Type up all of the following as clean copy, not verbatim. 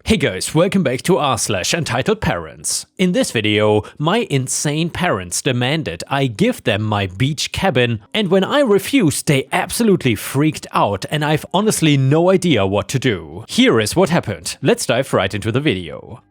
Hey guys, welcome back to r/entitledparents. In this video, my insane parents demanded I give them my beach cabin, and when I refused, they absolutely freaked out and I've honestly no idea what to do. Here is what happened. Let's dive right into the video.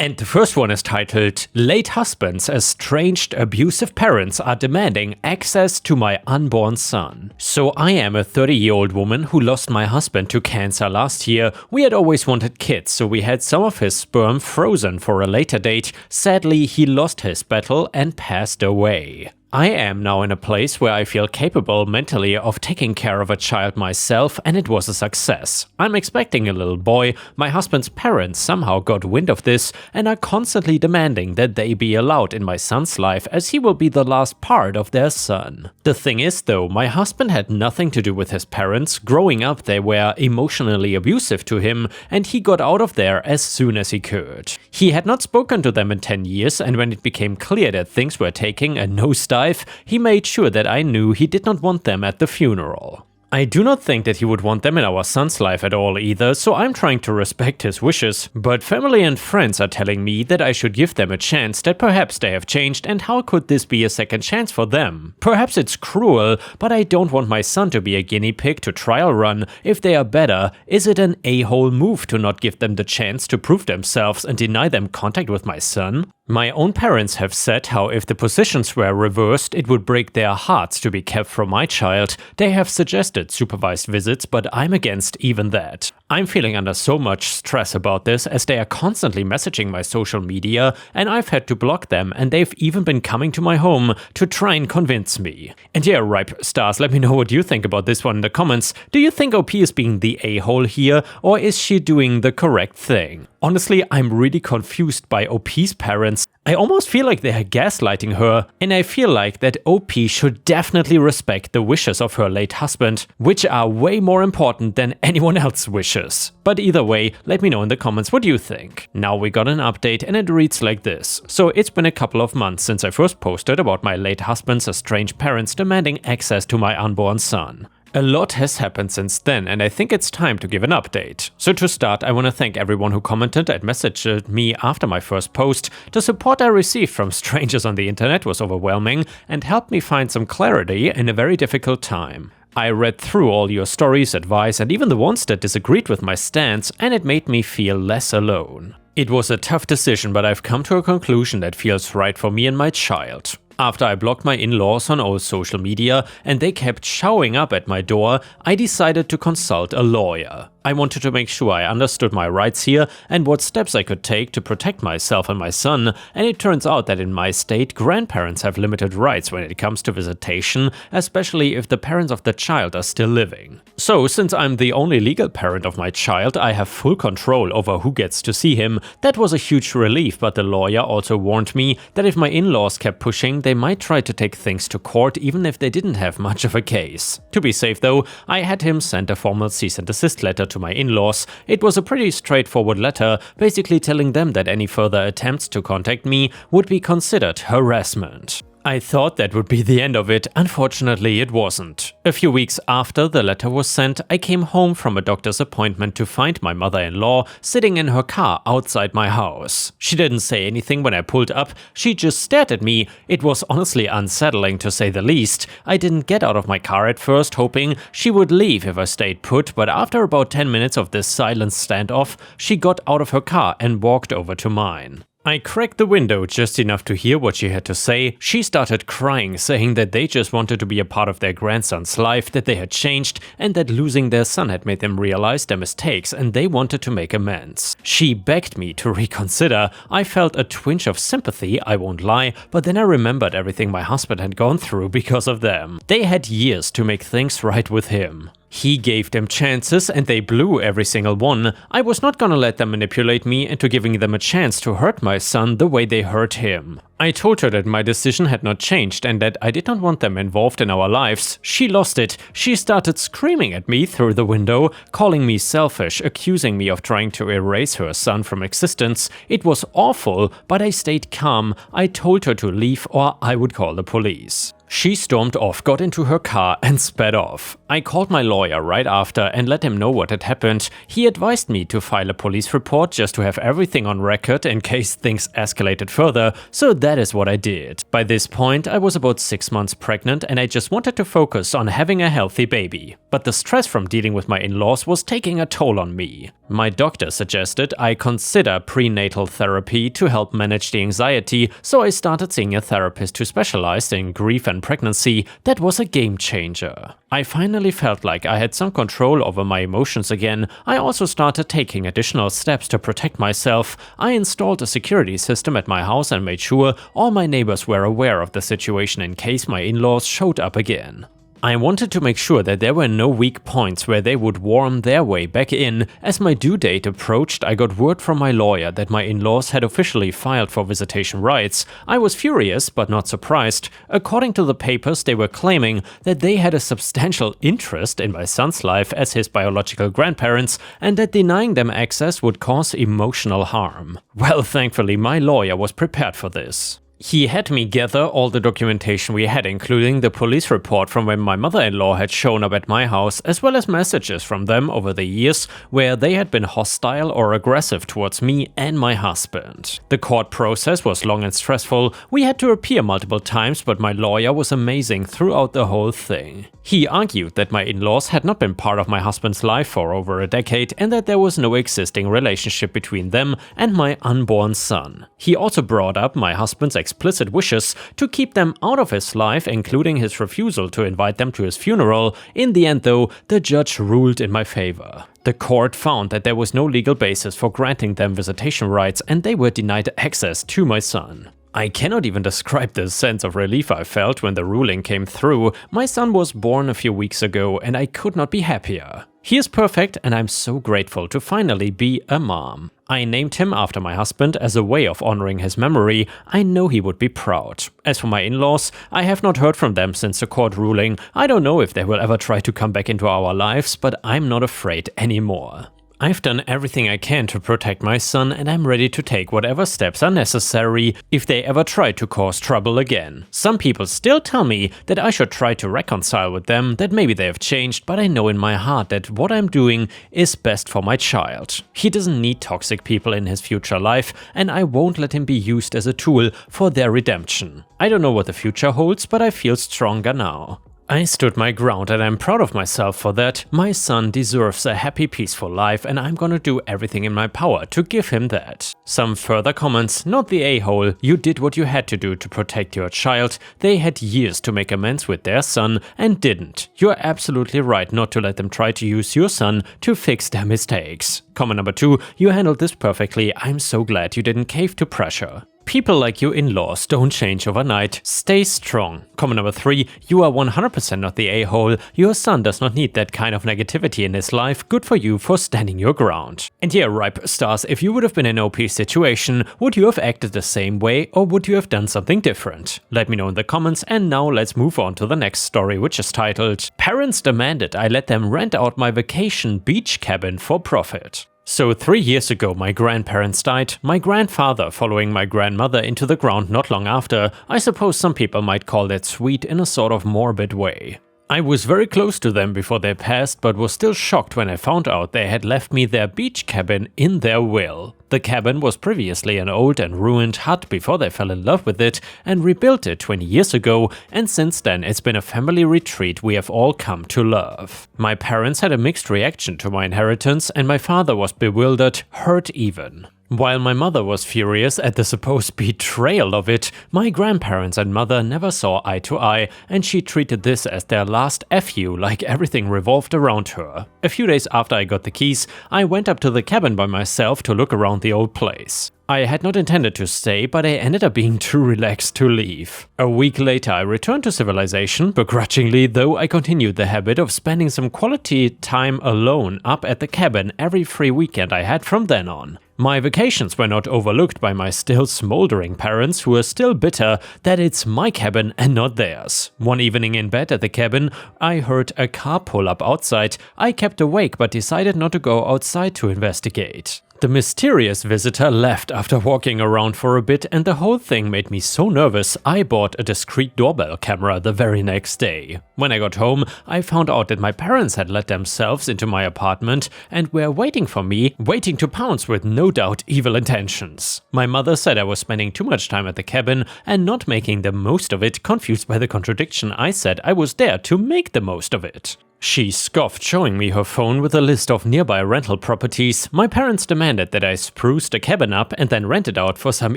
And the first one is titled, "Late husband's estranged abusive parents are demanding access to my unborn son." So I am a 30-year-old woman who lost my husband to cancer last year. We had always wanted kids, so we had some of his sperm frozen for a later date. Sadly, he lost his battle and passed away. I am now in a place where I feel capable mentally of taking care of a child myself, and it was a success. I'm expecting a little boy. My husband's parents somehow got wind of this and are constantly demanding that they be allowed in my son's life, as he will be the last part of their son. The thing is though, my husband had nothing to do with his parents. Growing up, they were emotionally abusive to him, and he got out of there as soon as he could. He had not spoken to them in 10 years, and when it became clear that things were taking a nosedive, he made sure that I knew he did not want them at the funeral. I do not think that he would want them in our son's life at all either, so I'm trying to respect his wishes, but family and friends are telling me that I should give them a chance, that perhaps they have changed, and how could this be a second chance for them? Perhaps it's cruel, but I don't want my son to be a guinea pig to trial run. If they are better, is it an a-hole move to not give them the chance to prove themselves and deny them contact with my son? My own parents have said how if the positions were reversed, it would break their hearts to be kept from my child. They have suggested supervised visits, but I'm against even that. I'm feeling under so much stress about this, as they are constantly messaging my social media, and I've had to block them, and they've even been coming to my home to try and convince me. And yeah, Ripe Stars, let me know what you think about this one in the comments. Do you think OP is being the a-hole here, or is she doing the correct thing? Honestly, I'm really confused by OP's parents. I almost feel like they are gaslighting her, and I feel like that OP should definitely respect the wishes of her late husband, which are way more important than anyone else's wishes. But either way, let me know in the comments what you think. Now we got an update and it reads like this. So it's been a couple of months since I first posted about my late husband's estranged parents demanding access to my unborn son. A lot has happened since then, and I think it's time to give an update. So to start, I want to thank everyone who commented and messaged me after my first post. The support I received from strangers on the internet was overwhelming and helped me find some clarity in a very difficult time. I read through all your stories, advice, and even the ones that disagreed with my stance, and it made me feel less alone. It was a tough decision, but I've come to a conclusion that feels right for me and my child. After I blocked my in-laws on all social media and they kept showing up at my door, I decided to consult a lawyer. I wanted to make sure I understood my rights here and what steps I could take to protect myself and my son, and it turns out that in my state, grandparents have limited rights when it comes to visitation, especially if the parents of the child are still living. So, since I'm the only legal parent of my child, I have full control over who gets to see him. That was a huge relief, but the lawyer also warned me that if my in-laws kept pushing, they might try to take things to court even if they didn't have much of a case. To be safe though, I had him send a formal cease and desist letter to my in-laws. It was a pretty straightforward letter, basically telling them that any further attempts to contact me would be considered harassment. I thought that would be the end of it. Unfortunately, it wasn't. A few weeks after the letter was sent, I came home from a doctor's appointment to find my mother-in-law sitting in her car outside my house. She didn't say anything when I pulled up, she just stared at me. It was honestly unsettling to say the least. I didn't get out of my car at first, hoping she would leave if I stayed put, but after about 10 minutes of this silent standoff, she got out of her car and walked over to mine. I cracked the window just enough to hear what she had to say. She started crying, saying that they just wanted to be a part of their grandson's life, that they had changed, and that losing their son had made them realize their mistakes and they wanted to make amends. She begged me to reconsider. I felt a twinge of sympathy, I won't lie, but then I remembered everything my husband had gone through because of them. They had years to make things right with him. He gave them chances and they blew every single one. I was not gonna let them manipulate me into giving them a chance to hurt my son the way they hurt him. I told her that my decision had not changed and that I did not want them involved in our lives. She lost it. She started screaming at me through the window, calling me selfish, accusing me of trying to erase her son from existence. It was awful, but I stayed calm. I told her to leave or I would call the police. She stormed off, got into her car and sped off. I called my lawyer right after and let him know what had happened. He advised me to file a police report just to have everything on record in case things escalated further, so that is what I did. By this point, I was about 6 months pregnant and I just wanted to focus on having a healthy baby. But the stress from dealing with my in-laws was taking a toll on me. My doctor suggested I consider prenatal therapy to help manage the anxiety, so I started seeing a therapist who specialized in grief and pregnancy. That was a game changer. I finally felt like I had some control over my emotions again. I also started taking additional steps to protect myself. I installed a security system at my house and made sure all my neighbors were aware of the situation in case my in-laws showed up again. I wanted to make sure that there were no weak points where they would worm their way back in. As my due date approached, I got word from my lawyer that my in-laws had officially filed for visitation rights. I was furious, but not surprised. According to the papers, they were claiming that they had a substantial interest in my son's life as his biological grandparents, and that denying them access would cause emotional harm. Well, thankfully, my lawyer was prepared for this. He had me gather all the documentation we had, including the police report from when my mother-in-law had shown up at my house, as well as messages from them over the years where they had been hostile or aggressive towards me and my husband. The court process was long and stressful. We had to appear multiple times, but my lawyer was amazing throughout the whole thing. He argued that my in-laws had not been part of my husband's life for over a decade and that there was no existing relationship between them and my unborn son. He also brought up my husband's explicit wishes to keep them out of his life, including his refusal to invite them to his funeral. In the end, though, the judge ruled in my favor. The court found that there was no legal basis for granting them visitation rights and they were denied access to my son. I cannot even describe the sense of relief I felt when the ruling came through. My son was born a few weeks ago and I could not be happier. He is perfect and I'm so grateful to finally be a mom. I named him after my husband as a way of honoring his memory. I know he would be proud. As for my in-laws, I have not heard from them since the court ruling. I don't know if they will ever try to come back into our lives, but I'm not afraid anymore. I've done everything I can to protect my son and I'm ready to take whatever steps are necessary if they ever try to cause trouble again. Some people still tell me that I should try to reconcile with them, that maybe they have changed, but I know in my heart that what I'm doing is best for my child. He doesn't need toxic people in his future life and I won't let him be used as a tool for their redemption. I don't know what the future holds, but I feel stronger now. I stood my ground and I'm proud of myself for that. My son deserves a happy, peaceful life and I'm gonna do everything in my power to give him that. Some further comments: not the a-hole, you did what you had to do to protect your child. They had years to make amends with their son and didn't. You're absolutely right not to let them try to use your son to fix their mistakes. Comment number 2, you handled this perfectly. I'm so glad you didn't cave to pressure. People like your in-laws don't change overnight. Stay strong. Comment number 3, you are 100% not the a-hole. Your son does not need that kind of negativity in his life. Good for you for standing your ground. And yeah, ripe stars, if you would have been in an OP situation, would you have acted the same way or would you have done something different? Let me know in the comments, and now let's move on to the next story, which is titled "Parents Demanded I Let Them Rent Out My Vacation Beach Cabin for Profit." So 3 years ago my grandparents died, my grandfather following my grandmother into the ground not long after. I suppose some people might call that sweet in a sort of morbid way. I was very close to them before they passed, but was still shocked when I found out they had left me their beach cabin in their will. The cabin was previously an old and ruined hut before they fell in love with it and rebuilt it 20 years ago, and since then it's been a family retreat we have all come to love. My parents had a mixed reaction to my inheritance and my father was bewildered, hurt even. While my mother was furious at the supposed betrayal of it, my grandparents and mother never saw eye to eye, and she treated this as their last FU, like everything revolved around her. A few days after I got the keys, I went up to the cabin by myself to look around the old place. I had not intended to stay, but I ended up being too relaxed to leave. A week later I returned to civilization, begrudgingly, though I continued the habit of spending some quality time alone up at the cabin every free weekend I had from then on. My vacations were not overlooked by my still smoldering parents, who are still bitter that it's my cabin and not theirs. One evening in bed at the cabin, I heard a car pull up outside. I kept awake but decided not to go outside to investigate. The mysterious visitor left after walking around for a bit, and the whole thing made me so nervous I bought a discreet doorbell camera the very next day. When I got home, I found out that my parents had let themselves into my apartment and were waiting for me, waiting to pounce with no doubt evil intentions. My mother said I was spending too much time at the cabin and not making the most of it, confused by the contradiction I said I was there to make the most of it. She scoffed, showing me her phone with a list of nearby rental properties. My parents demanded that I spruce the cabin up and then rent it out for some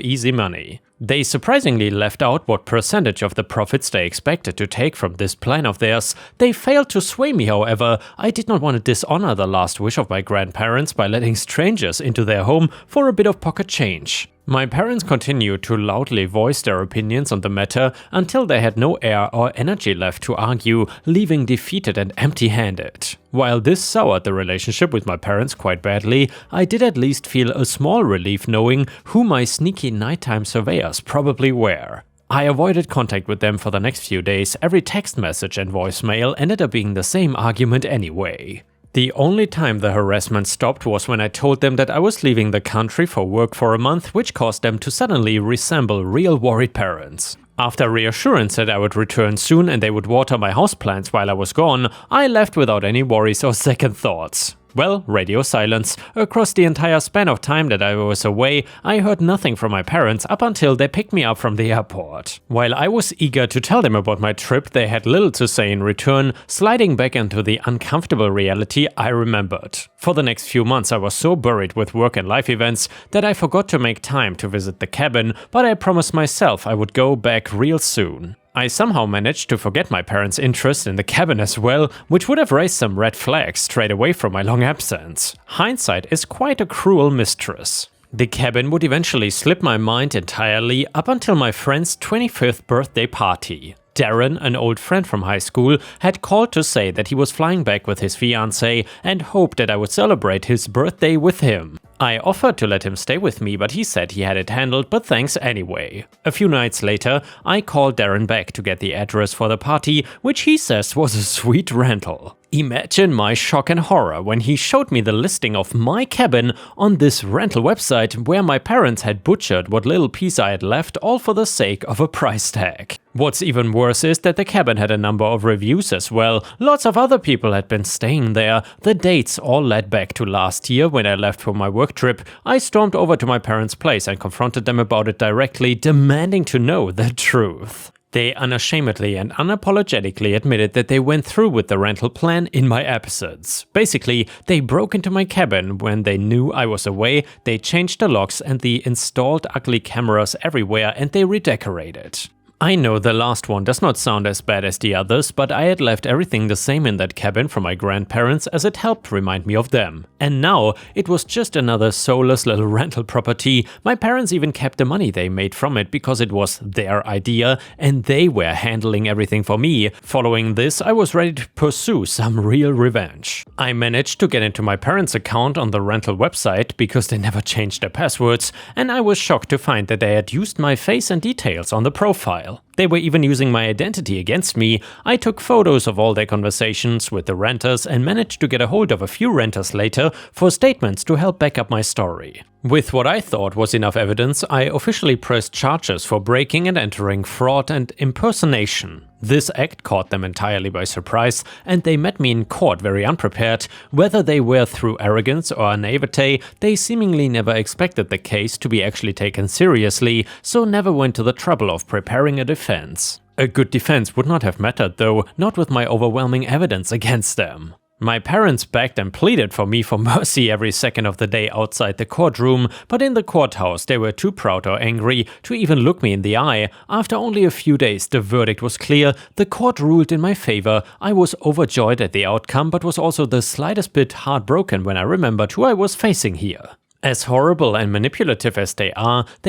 easy money. They surprisingly left out what percentage of the profits they expected to take from this plan of theirs. They failed to sway me, however. I did not want to dishonor the last wish of my grandparents by letting strangers into their home for a bit of pocket change. My parents continued to loudly voice their opinions on the matter until they had no air or energy left to argue, leaving defeated and empty-handed. While this soured the relationship with my parents quite badly, I did at least feel a small relief knowing who my sneaky nighttime surveyors probably were. I avoided contact with them for the next few days. Every text message and voicemail ended up being the same argument anyway. The only time the harassment stopped was when I told them that I was leaving the country for work for a month, which caused them to suddenly resemble real worried parents. After reassurance that I would return soon and they would water my houseplants while I was gone, I left without any worries or second thoughts. Well, radio silence. Across the entire span of time that I was away, I heard nothing from my parents up until they picked me up from the airport. While I was eager to tell them about my trip, they had little to say in return, sliding back into the uncomfortable reality I remembered. For the next few months I was so buried with work and life events that I forgot to make time to visit the cabin, but I promised myself I would go back real soon. I somehow managed to forget my parents' interest in the cabin as well, which would have raised some red flags straight away from my long absence. Hindsight is quite a cruel mistress. The cabin would eventually slip my mind entirely up until my friend's 25th birthday party. Darren, an old friend from high school, had called to say that he was flying back with his fiancée and hoped that I would celebrate his birthday with him. I offered to let him stay with me, but he said he had it handled, but thanks anyway. A few nights later, I called Darren back to get the address for the party, which he says was a sweet rental. Imagine my shock and horror when he showed me the listing of my cabin on this rental website where my parents had butchered what little piece I had left, all for the sake of a price tag. What's even worse is that the cabin had a number of reviews as well. Lots of other people had been staying there. The dates all led back to last year when I left for my work trip. I stormed over to my parents' place and confronted them about it directly, demanding to know the truth. They unashamedly and unapologetically admitted that they went through with the rental plan in my absence. Basically, they broke into my cabin when they knew I was away, they changed the locks and the installed ugly cameras everywhere, and they redecorated. I know the last one does not sound as bad as the others, but I had left everything the same in that cabin from my grandparents as it helped remind me of them. And now it was just another soulless little rental property. My parents even kept the money they made from it because it was their idea and they were handling everything for me. Following this, I was ready to pursue some real revenge. I managed to get into my parents' account on the rental website because they never changed their passwords, and I was shocked to find that they had used my face and details on the profile. They were even using my identity against me. I took photos of all their conversations with the renters and managed to get a hold of a few renters later for statements to help back up my story. With what I thought was enough evidence, I officially pressed charges for breaking and entering, fraud and impersonation. This act caught them entirely by surprise, and they met me in court very unprepared. Whether they were through arrogance or naivete, they seemingly never expected the case to be actually taken seriously, so never went to the trouble of preparing a defense. A good defense would not have mattered though, not with my overwhelming evidence against them. My parents begged and pleaded for me for mercy every second of the day outside the courtroom, but in the courthouse they were too proud or angry to even look me in the eye. After only a few days the verdict was clear. The court ruled in my favor. I was overjoyed at the outcome, but was also the slightest bit heartbroken when I remembered who I was facing here. As horrible and manipulative as they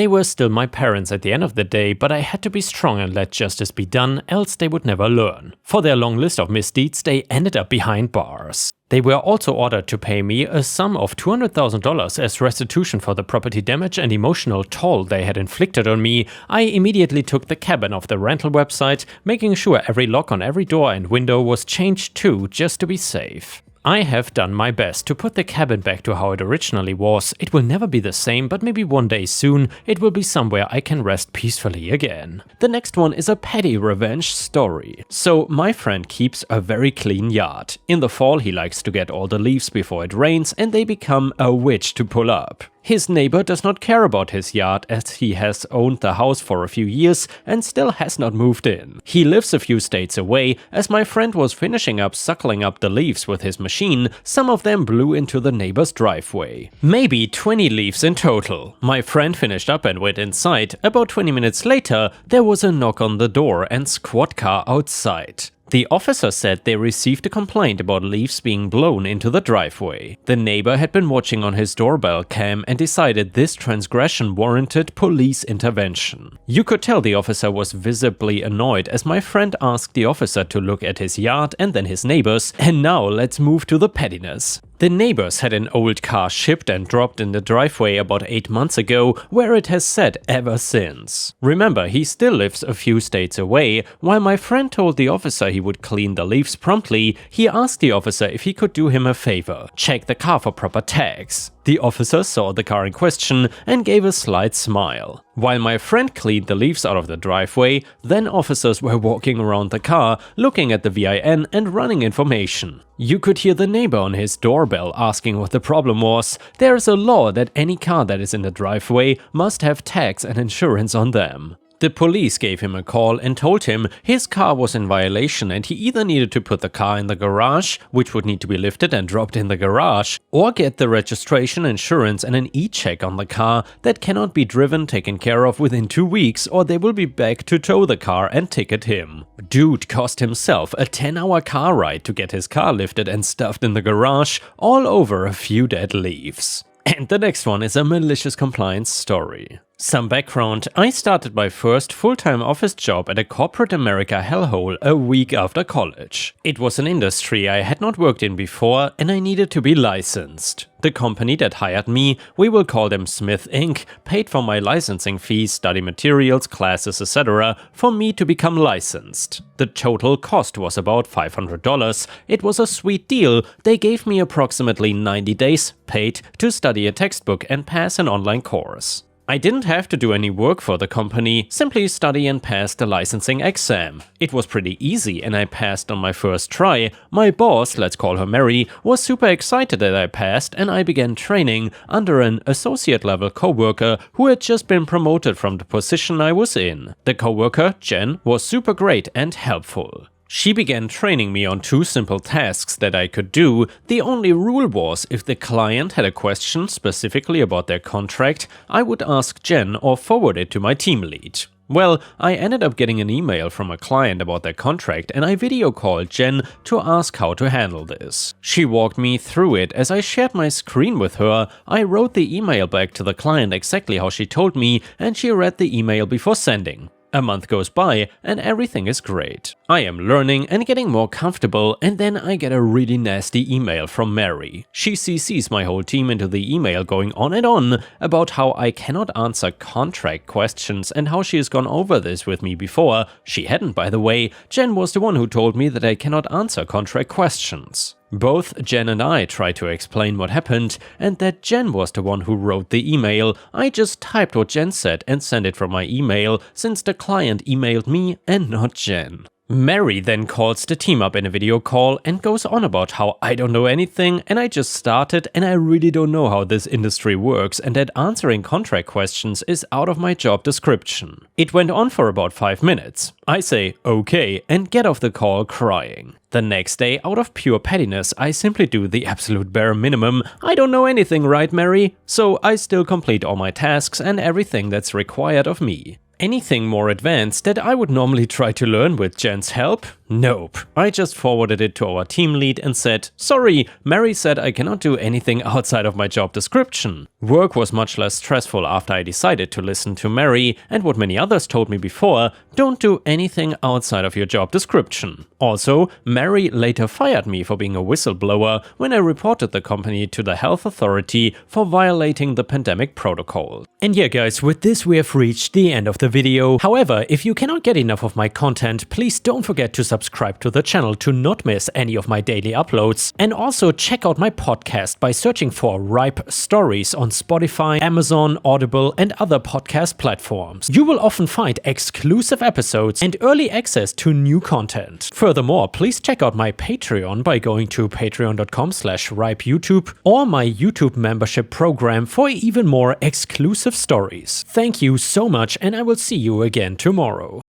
were still my parents at the end of the day, but I had to be strong and let justice be done, else they would never learn. For their long list of misdeeds, they ended up behind bars. They were also ordered to pay me a sum of $200,000 as restitution for the property damage and emotional toll they had inflicted on me. I immediately took the cabin off the rental website, making sure every lock on every door and window was changed too, just to be safe. I have done my best to put the cabin back to how it originally was. It will never be the same, but maybe one day soon it will be somewhere I can rest peacefully again. The next one is a petty revenge story. So my friend keeps a very clean yard. In the fall he likes to get all the leaves before it rains and they become a witch to pull up. His neighbor does not care about his yard as he has owned the house for a few years and still has not moved in. He lives a few states away. As my friend was finishing up suckling up the leaves with his machine, some of them blew into the neighbor's driveway. Maybe 20 leaves in total. My friend finished up and went inside. About 20 minutes later, there was a knock on the door and squad car outside. The officer said they received a complaint about leaves being blown into the driveway. The neighbor had been watching on his doorbell cam and decided this transgression warranted police intervention. You could tell the officer was visibly annoyed as my friend asked the officer to look at his yard and then his neighbor's, and now let's move to the pettiness. The neighbors had an old car shipped and dropped in the driveway about 8 months ago, where it has sat ever since. Remember, he still lives a few states away. While my friend told the officer he would clean the leaves promptly, he asked the officer if he could do him a favor, check the car for proper tags. The officer saw the car in question and gave a slight smile. While my friend cleaned the leaves out of the driveway, then officers were walking around the car, looking at the VIN and running information. You could hear the neighbor on his doorbell asking what the problem was. There is a law that any car that is in the driveway must have tags and insurance on them. The police gave him a call and told him his car was in violation and he either needed to put the car in the garage, which would need to be lifted and dropped in the garage, or get the registration, insurance and an e-check on the car that cannot be driven taken care of within 2 weeks or they will be back to tow the car and ticket him. Dude cost himself a 10-hour car ride to get his car lifted and stuffed in the garage, all over a few dead leaves. And the next one is a malicious compliance story. Some background: I started my first full-time office job at a corporate America hellhole a week after college. It was an industry I had not worked in before and I needed to be licensed. The company that hired me, we will call them Smith Inc., paid for my licensing fees, study materials, classes, etc. for me to become licensed. The total cost was about $500. It was a sweet deal. They gave me approximately 90 days, paid, to study a textbook and pass an online course. I didn't have to do any work for the company, simply study and pass the licensing exam. It was pretty easy and I passed on my first try. My boss, let's call her Mary, was super excited that I passed and I began training under an associate level coworker who had just been promoted from the position I was in. The coworker, Jen, was super great and helpful. She began training me on 2 simple tasks that I could do. The only rule was if the client had a question specifically about their contract, I would ask Jen or forward it to my team lead. Well, I ended up getting an email from a client about their contract and I video called Jen to ask how to handle this. She walked me through it. As I shared my screen with her, I wrote the email back to the client exactly how she told me and she read the email before sending. A month goes by and everything is great. I am learning and getting more comfortable and then I get a really nasty email from Mary. She CCs my whole team into the email going on and on about how I cannot answer contract questions and how she has gone over this with me before. She hadn't, by the way. Jen was the one who told me that I cannot answer contract questions. Both Jen and I tried to explain what happened and that Jen was the one who wrote the email. I just typed what Jen said and sent it from my email since the client emailed me and not Jen. Mary then calls the team up in a video call and goes on about how I don't know anything and I just started and I really don't know how this industry works and that answering contract questions is out of my job description. It went on for about 5 minutes. I say okay and get off the call crying. The next day, out of pure pettiness, I simply do the absolute bare minimum. I don't know anything, right, Mary? So I still complete all my tasks and everything that's required of me. Anything more advanced that I would normally try to learn with Jen's help? Nope. I just forwarded it to our team lead and said, sorry, Mary said I cannot do anything outside of my job description. Work was much less stressful after I decided to listen to Mary and what many others told me before, don't do anything outside of your job description. Also, Mary later fired me for being a whistleblower when I reported the company to the health authority for violating the pandemic protocol. And yeah guys, with this we have reached the end of the video. However, if you cannot get enough of my content, please don't forget to subscribe subscribe to the channel to not miss any of my daily uploads, and also check out my podcast by searching for Ripe Stories on Spotify, Amazon, Audible, and other podcast platforms. You will often find exclusive episodes and early access to new content. Furthermore, please check out my Patreon by going to patreon.com/ripeyoutube or my YouTube membership program for even more exclusive stories. Thank you so much, and I will see you again tomorrow.